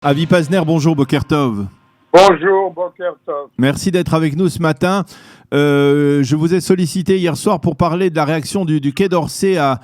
Avi Pazner, bonjour Boker Tov. Bonjour, Boker Tov. Merci d'être avec nous ce matin. Je vous ai sollicité hier soir pour parler de la réaction du Quai d'Orsay à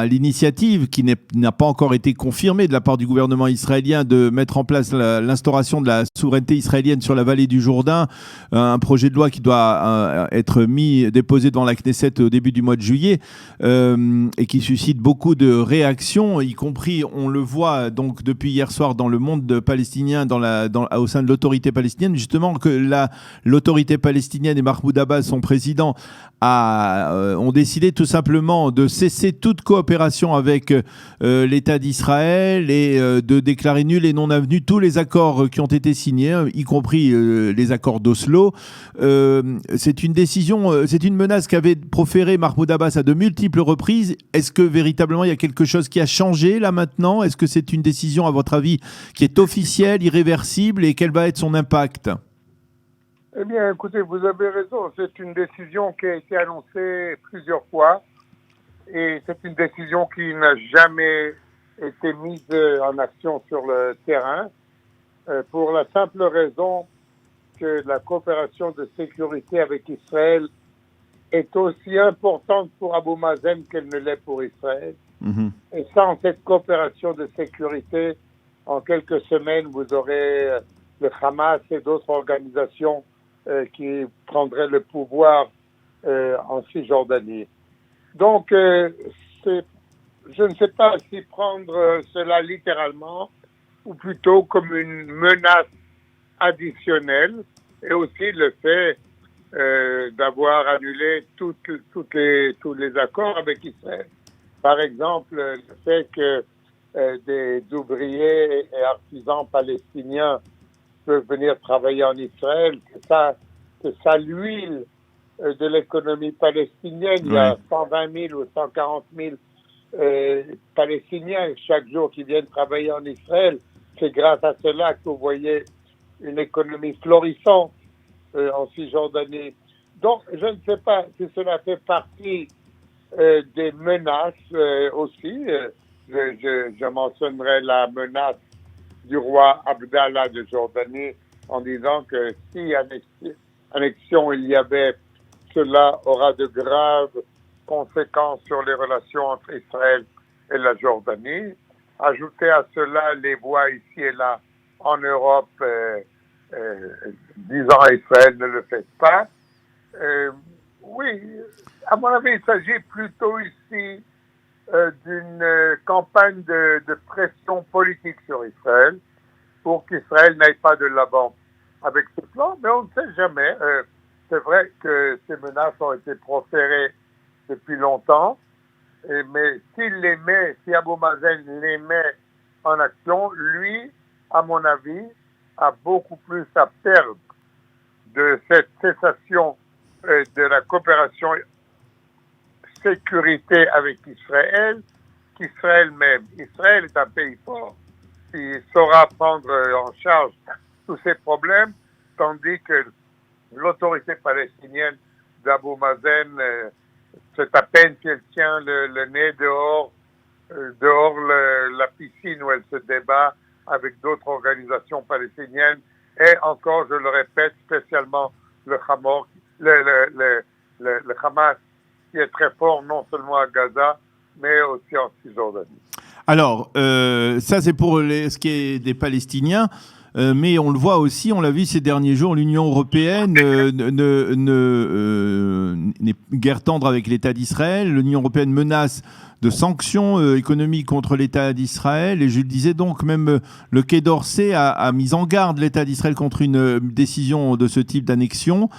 l'initiative qui n'a pas encore été confirmée de la part du gouvernement israélien de mettre en place l'instauration de la souveraineté israélienne sur la vallée du Jourdain, un projet de loi qui doit être déposé devant la Knesset au début du mois de juillet et qui suscite beaucoup de réactions, y compris, on le voit donc depuis hier soir dans le monde palestinien, au sein de l'autorité palestinienne, justement que l'autorité palestinienne et Mahmoud Abbas, son président, ont décidé tout simplement de cesser toute coopération avec l'État d'Israël et de déclarer nuls et non avenus tous les accords qui ont été signés, y compris les accords d'Oslo. C'est une décision, c'est une menace qu'avait proférée Mahmoud Abbas à de multiples reprises. Est-ce que véritablement il y a quelque chose qui a changé là maintenant? Est-ce que c'est une décision, à votre avis, qui est officielle, irréversible, et quel va être son impact? Eh bien, écoutez, vous avez raison. C'est une décision qui a été annoncée plusieurs fois et c'est une décision qui n'a jamais été mise en action sur le terrain pour la simple raison que la coopération de sécurité avec Israël est aussi importante pour Abou Mazen qu'elle ne l'est pour Israël. Mm-hmm. Et sans cette coopération de sécurité, en quelques semaines, vous aurez le Hamas et d'autres organisations qui prendrait le pouvoir en Cisjordanie. Donc, je ne sais pas si prendre cela littéralement ou plutôt comme une menace additionnelle, et aussi le fait d'avoir annulé tous les accords avec Israël. Par exemple, le fait que des ouvriers et artisans palestiniens peuvent venir travailler en Israël, que ça l'huile de l'économie palestinienne. Il y a 120 000 ou 140 000 Palestiniens chaque jour qui viennent travailler en Israël. C'est grâce à cela que vous voyez une économie florissante en Cisjordanie. Donc, je ne sais pas si cela fait partie des menaces aussi. Je mentionnerai la menace du roi Abdallah de Jordanie en disant que si annexion il y avait, cela aura de graves conséquences sur les relations entre Israël et la Jordanie. Ajouter à cela les voix ici et là en Europe disant à Israël ne le faites pas. Oui, à mon avis, il s'agit plutôt ici d'une campagne de pression politique sur Israël pour qu'Israël n'aille pas de l'avant avec ce plan, mais on ne sait jamais. C'est vrai que ces menaces ont été proférées depuis longtemps, mais si Abou Mazen les met en action, lui, à mon avis, a beaucoup plus à perdre de cette cessation de la coopération sécurité avec Israël qu'Israël même. Israël est un pays fort qui saura prendre en charge tous ces problèmes, tandis que l'autorité palestinienne d'Abou Mazen, c'est à peine qu'elle tient le nez dehors la piscine où elle se débat avec d'autres organisations palestiniennes, et encore, je le répète, spécialement le Hamas, qui est très fort non seulement à Gaza, mais aussi en Cisjordanie. Alors, ça c'est pour ce qui est des Palestiniens, mais on le voit aussi, on l'a vu ces derniers jours, l'Union européenne n'est guère tendre avec l'État d'Israël. L'Union européenne menace de sanctions économiques contre l'État d'Israël, et je le disais donc, même le Quai d'Orsay a mis en garde l'État d'Israël contre une décision de ce type d'annexion.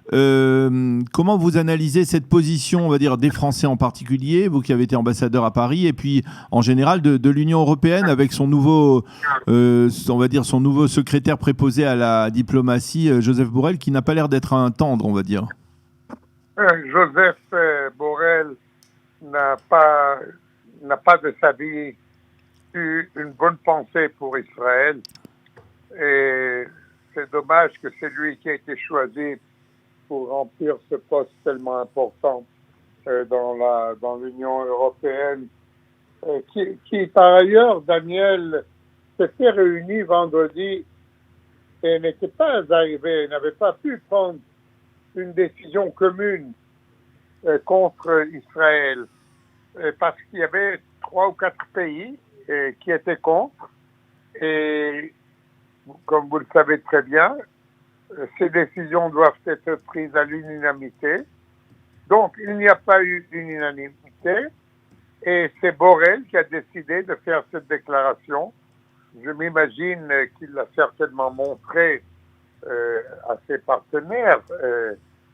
Comment vous analysez cette position, on va dire, des Français en particulier, vous qui avez été ambassadeur à Paris, et puis en général de l'Union européenne avec son nouveau, on va dire, son nouveau secrétaire préposé à la diplomatie, Joseph Borrell, qui n'a pas l'air d'être un tendre, on va dire. Joseph Borrell n'a pas de sa vie eu une bonne pensée pour Israël, et c'est dommage que c'est lui qui a été choisi pour remplir ce poste tellement important dans l'Union européenne. qui par ailleurs, Daniel, s'était réuni vendredi et n'était pas arrivé, n'avait pas pu prendre une décision commune contre Israël, parce qu'il y avait 3 ou 4 pays qui étaient contre, et comme vous le savez très bien, ces décisions doivent être prises à l'unanimité. Donc, il n'y a pas eu d'unanimité, et c'est Borrell qui a décidé de faire cette déclaration. Je m'imagine qu'il l'a certainement montré à ses partenaires,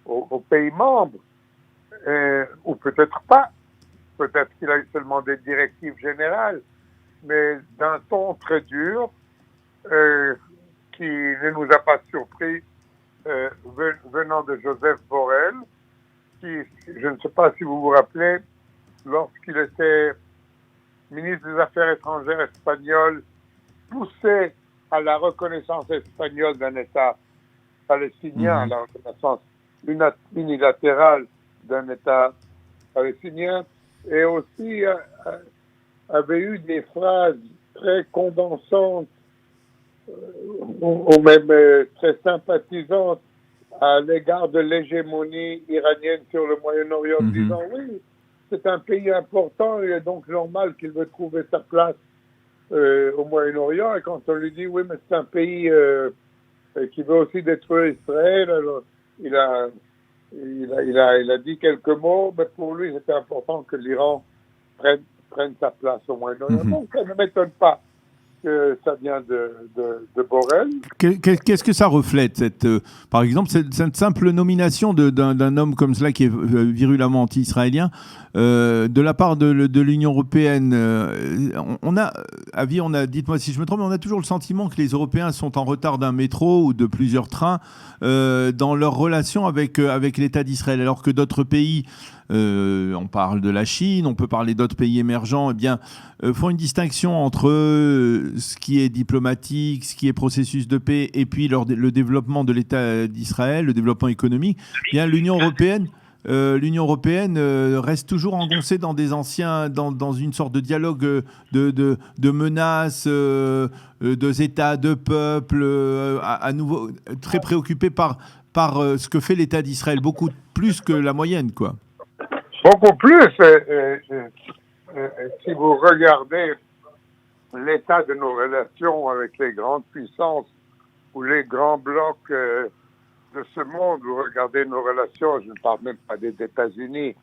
aux pays membres, ou peut-être pas. Peut-être qu'il a eu seulement des directives générales, mais d'un ton très dur, qui ne nous a pas surpris venant de Joseph Borrell, qui, je ne sais pas si vous vous rappelez, lorsqu'il était ministre des Affaires étrangères espagnol, poussait à la reconnaissance espagnole d'un État palestinien, à la reconnaissance unilatérale d'un État palestinien, et aussi avait eu des phrases très condensantes ou même très sympathisantes à l'égard de l'hégémonie iranienne sur le Moyen-Orient, disant oui, c'est un pays important, il est donc normal qu'il veut trouver sa place au Moyen-Orient, et quand on lui dit oui, mais c'est un pays qui veut aussi détruire Israël, alors il a dit quelques mots, mais pour lui c'était important que l'Iran prenne sa place au Moyen-Orient. Donc ça ne m'étonne pas que ça vient de Borrell. Qu'est-ce que ça reflète, par exemple, cette simple nomination d'un homme comme cela qui est virulemment anti-israélien de la part de l'Union européenne? Dites-moi si je me trompe, mais on a toujours le sentiment que les Européens sont en retard d'un métro ou de plusieurs trains dans leur relation avec l'État d'Israël, alors que d'autres pays, on parle de la Chine, on peut parler d'autres pays émergents, font une distinction entre ce qui est diplomatique, ce qui est processus de paix, et puis le développement de l'État d'Israël, le développement économique. L'Union européenne reste toujours engoncée dans dans une sorte de dialogue de menaces, d'États, de peuples, à nouveau très préoccupés par ce que fait l'État d'Israël, beaucoup plus que la moyenne, quoi. Beaucoup plus. Si vous regardez l'état de nos relations avec les grandes puissances ou les grands blocs de ce monde, vous regardez nos relations, je ne parle même pas des États-Unis,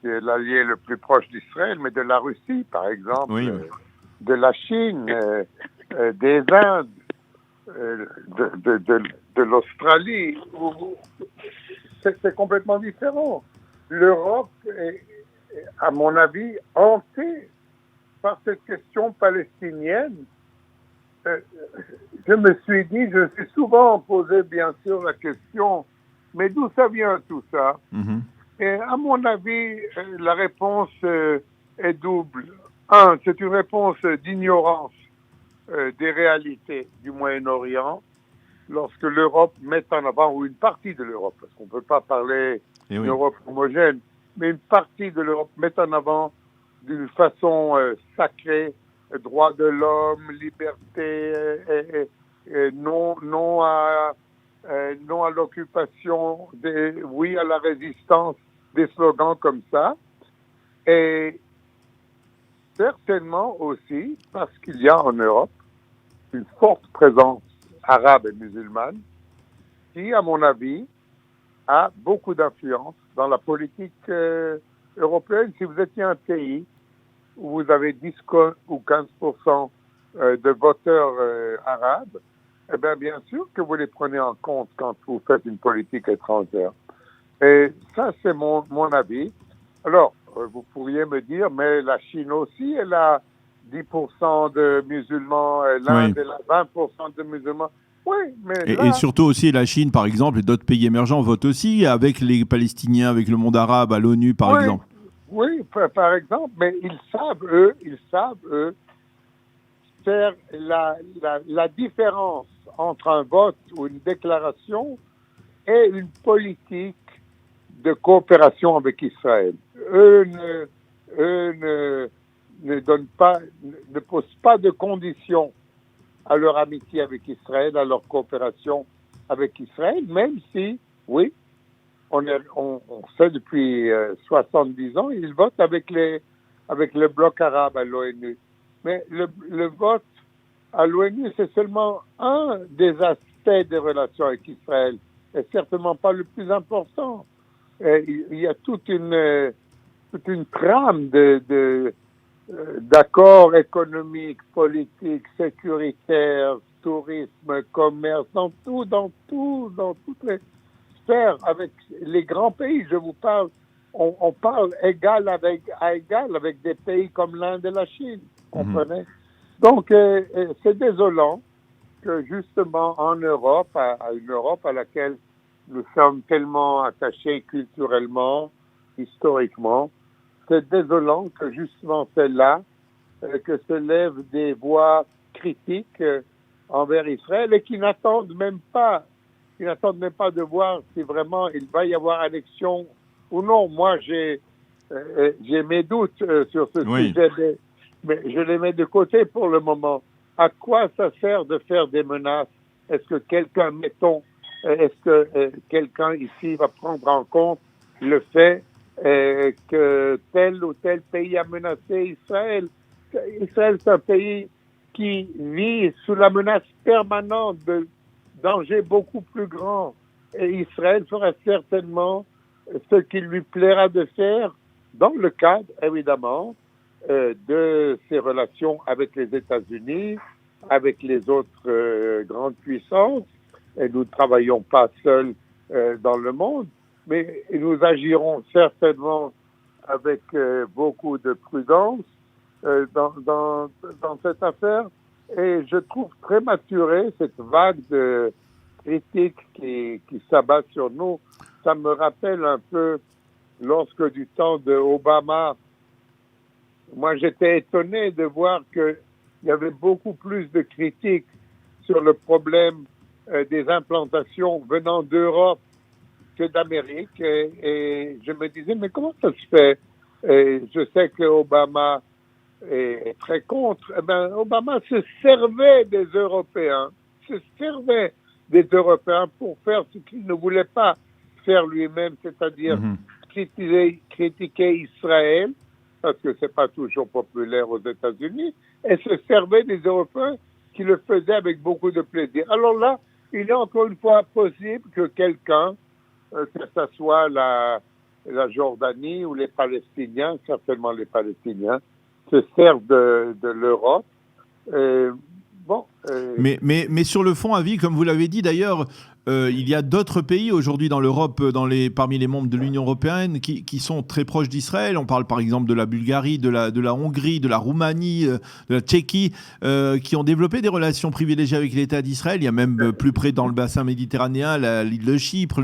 qui est l'allié le plus proche d'Israël, mais de la Russie, par exemple, de la Chine, des Indes, de l'Australie. C'est complètement différent. L'Europe est, à mon avis, hantée par cette question palestinienne. Je me suis souvent posé, bien sûr, la question, mais d'où ça vient tout ça? Et à mon avis, la réponse est double. C'est une réponse d'ignorance des réalités du Moyen-Orient, lorsque l'Europe met en avant, ou une partie de l'Europe, parce qu'on ne peut pas parler d'une Europe homogène, mais une partie de l'Europe met en avant d'une façon sacrée droits de l'homme, liberté, non à l'occupation, oui à la résistance, des slogans comme ça. Et certainement aussi parce qu'il y a en Europe une forte présence arabe et musulmane qui, à mon avis, a beaucoup d'influence dans la politique européenne. Si vous étiez un pays où vous avez 10 ou 15% de voteurs arabes, eh bien sûr que vous les prenez en compte quand vous faites une politique étrangère. Et ça, c'est mon avis. Alors, vous pourriez me dire, mais la Chine aussi, elle a 10% de musulmans, l'Inde, elle a 20% de musulmans. Oui, mais et surtout aussi la Chine, par exemple, et d'autres pays émergents votent aussi avec les Palestiniens, avec le monde arabe, à l'ONU, par exemple. Oui, par exemple, mais ils savent, eux, faire la différence entre un vote ou une déclaration et une politique de coopération avec Israël. Eux ne pose pas de conditions à leur amitié avec Israël, à leur coopération avec Israël, même si, oui, on sait depuis 70 ans, ils votent avec le bloc arabe à l'ONU. Mais le vote à l'ONU, c'est seulement un des aspects des relations avec Israël, et certainement pas le plus important. Il y a toute une trame d'accords économiques, politiques, sécuritaires, tourisme, commerce, dans toutes les sphères, avec les grands pays. Je vous parle, on parle égal à égal avec des pays comme l'Inde et la Chine, comprenez? Donc, c'est désolant que justement en Europe, à une Europe à laquelle nous sommes tellement attachés culturellement, historiquement, c'est désolant que justement c'est là que se lèvent des voix critiques envers Israël et qui n'attendent même pas de voir si vraiment il va y avoir annexion ou non. Moi, j'ai mes doutes sur ce sujet, mais je les mets de côté pour le moment. À quoi ça sert de faire des menaces? Est-ce que quelqu'un ici va prendre en compte le fait que tel ou tel pays a menacé Israël? Israël, c'est un pays qui vit sous la menace permanente de dangers beaucoup plus grands. Et Israël fera certainement ce qu'il lui plaira de faire dans le cadre, évidemment, de ses relations avec les États-Unis, avec les autres grandes puissances. Et nous ne travaillons pas seuls dans le monde, mais nous agirons certainement avec beaucoup de prudence dans cette affaire. Et je trouve prématurée cette vague de critiques qui s'abat sur nous. Ça me rappelle un peu lorsque du temps de Obama, moi j'étais étonné de voir qu'il y avait beaucoup plus de critiques sur le problème des implantations venant d'Europe que d'Amérique. Et je me disais, mais comment ça se fait? Et je sais que Obama est très contre. Eh ben, Obama se servait des Européens, pour faire ce qu'il ne voulait pas faire lui-même, c'est-à-dire critiquer Israël, parce que c'est pas toujours populaire aux États-Unis, et se servait des Européens qui le faisaient avec beaucoup de plaisir. Alors là, il est encore une fois possible que quelqu'un, que ce soit la Jordanie ou les Palestiniens, certainement les Palestiniens, se servent de l'Europe. Mais sur le fond, Avi, comme vous l'avez dit d'ailleurs, il y a d'autres pays aujourd'hui dans l'Europe, parmi les membres de l'Union européenne, qui sont très proches d'Israël. On parle par exemple de la Bulgarie, de la Hongrie, de la Roumanie, de la Tchéquie, qui ont développé des relations privilégiées avec l'État d'Israël. Il y a même plus près dans le bassin méditerranéen, l'île de Chypre,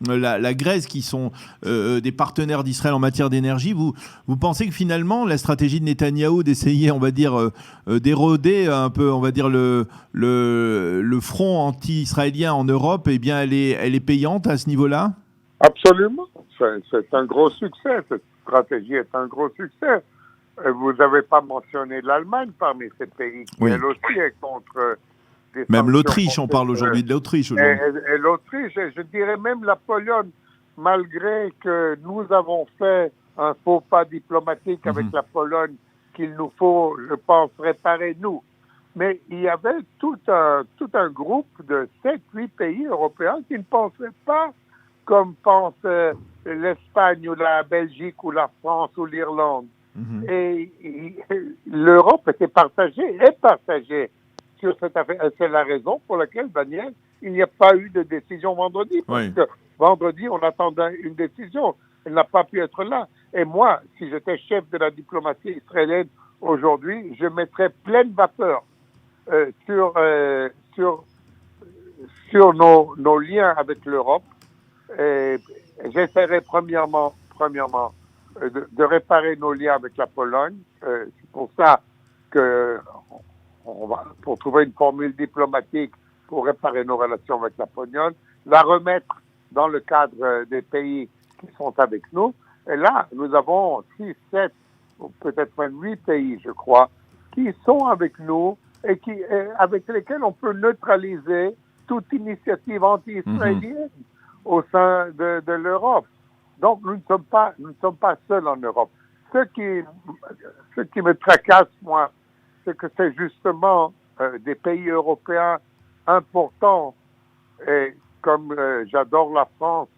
la Grèce, qui sont des partenaires d'Israël en matière d'énergie. Vous pensez que finalement, la stratégie de Netanyahou d'essayer, on va dire, d'éroder un peu, on va dire, le front anti-israélien en Europe, eh bien, elle est payante à ce niveau-là? Absolument. C'est un gros succès. Cette stratégie est un gros succès. Vous n'avez pas mentionné l'Allemagne parmi ces pays qui, elle aussi, est contre des même l'Autriche, on parle aujourd'hui de l'Autriche. Et l'Autriche, et je dirais même la Pologne, malgré que nous avons fait un faux pas diplomatique avec la Pologne qu'il nous faut, je pense, réparer nous. Mais il y avait tout un groupe de 7-8 pays européens qui ne pensaient pas comme pense l'Espagne ou la Belgique ou la France ou l'Irlande. Et l'Europe était partagée sur cette affaire. C'est la raison pour laquelle, Daniel, il n'y a pas eu de décision vendredi. Parce que vendredi, on attendait une décision. Elle n'a pas pu être là. Et moi, si j'étais chef de la diplomatie israélienne aujourd'hui, je mettrais pleine vapeur sur nos liens avec l'Europe. Et j'essaierai premièrement de réparer nos liens avec la Pologne. C'est pour ça que pour trouver une formule diplomatique pour réparer nos relations avec la Pologne, la remettre dans le cadre des pays qui sont avec nous. Et là, nous avons 6, 7 ou peut-être même 8 pays, je crois, qui sont avec nous et avec lesquels on peut neutraliser toute initiative anti-israélienne au sein de l'Europe. Donc, nous ne sommes pas seuls en Europe. Ce qui me tracasse, moi, c'est que c'est justement des pays européens importants. Et comme j'adore la France,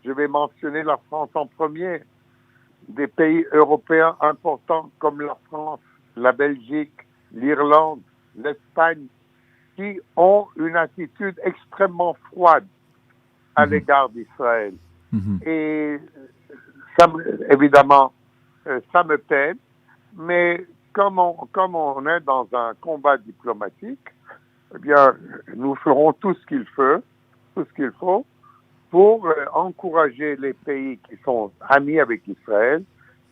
je vais mentionner la France en premier. Des pays européens importants comme la France, la Belgique, l'Irlande, l'Espagne, qui ont une attitude extrêmement froide à l'égard d'Israël. Et ça, évidemment, ça me peine, mais comme on est dans un combat diplomatique, eh bien, nous ferons tout ce qu'il faut pour encourager les pays qui sont amis avec Israël,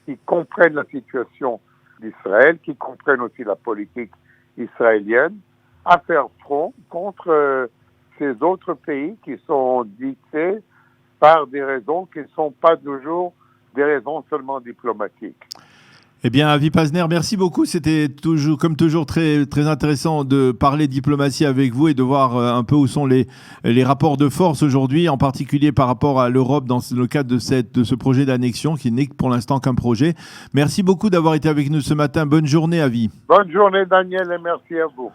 qui comprennent la situation d'Israël, qui comprennent aussi la politique israélienne, à faire front contre ces autres pays qui sont dictés par des raisons qui ne sont pas toujours des raisons seulement diplomatiques. Eh bien, Avi Pazner, merci beaucoup. C'était toujours, comme toujours, très, très intéressant de parler diplomatie avec vous et de voir un peu où sont les rapports de force aujourd'hui, en particulier par rapport à l'Europe dans le cadre de ce projet d'annexion qui n'est pour l'instant qu'un projet. Merci beaucoup d'avoir été avec nous ce matin. Bonne journée, Avi. Bonne journée, Daniel, et merci à vous.